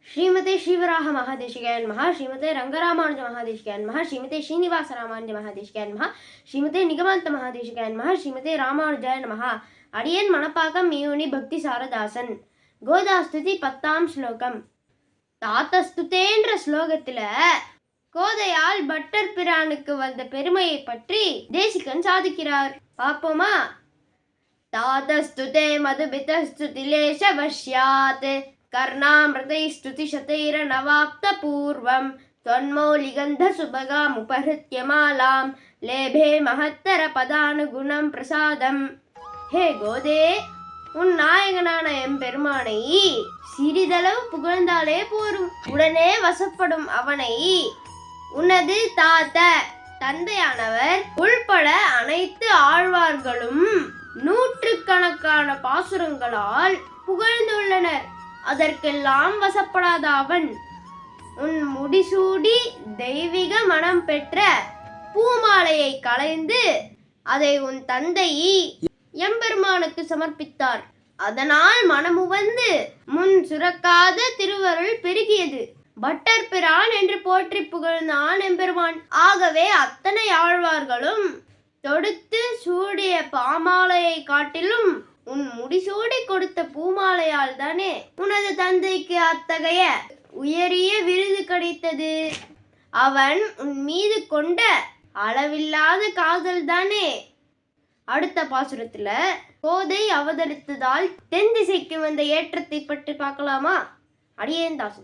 ஸ்ரீமதே ஸ்ரீவராக மகாதேசிகாய நமஹ, ஸ்ரீமதே ரங்கராமானுஜ மகாதேசிகாய நமஹ, ஸ்ரீமதே ஸ்ரீனிவாச ராமானுஜ மகாதேசிகாய நமஹ, ஸ்ரீமதே நிகமாந்த மகாதேசிகாய நமஹ, ஸ்ரீமதே ராமானுஜாய நமஹ. அடியேன் மணப்பாக்கம் மியூனி பக்தி சாரதாசன். கோதாஸ்துதி 10ஆம் ஸ்லோகம். தாத்தஸ்துதேன்ற ஸ்லோகத்துல கோதையால் பட்டர் பிரானுக்கு வந்த பெருமையை பற்றி தேசிகன் சாதிக்கிறார். பார்ப்போமா? தாதஸ்துதே மதுபிதஸ்துதிலேஷ வஷ்யாத் கர்ணாமிருதைஸ்துதிஷதைரநவாப்த பூர்வம் त्वन्मौलिगन्ध सुभगामुपहृत्यमालां लेभे महत्तर பதானுகுணம் பிரசாதம். ஹே கோதே, உன் நாயகனான எம்பெருமானை சிறிதளவு புகழ்ந்தாலே போரும், உடனே வசப்படும் அவனை உனது தாத்த தந்தையானவர் உள்பட அனைத்து ஆழ்வார்களும் நூற்றுக்கணக்கான பாசுரங்களால் புகழ்ந்துள்ளனர். அதற்கெல்லாம் வசப்படாத அவன் உன் முடிசூடி தெய்வீக மனம் பெற்ற பூமாலையை களைந்து அதை உன் தந்தை எம்பெருமானுக்கு சமர்ப்பித்தார். அதனால் மனமுவந்து முன் சுரக்காத திருவருள் பெருகியது. பட்டர் பிரான் என்று போற்றி புகழ்ந்தான் எம்பெருமான். ஆகவே அத்தனை ஆழ்வார்களும் தொடுத்து சூடிய பாமாலையை காட்டிலும் உன் முடிசூடி கொடுத்த பூமாலையால் தானே உனது தந்தைக்கு அத்தகைய உயரிய விருது கிடைத்தது. அவன் உன் மீது கொண்ட அளவில்லாத காதல் தானே. அடுத்த பாசுரத்துல கோதை அவதரித்ததால் தென் திசைக்கு வந்த ஏற்றத்தை பற்றி பார்க்கலாமா? அடியேன் தாசன்.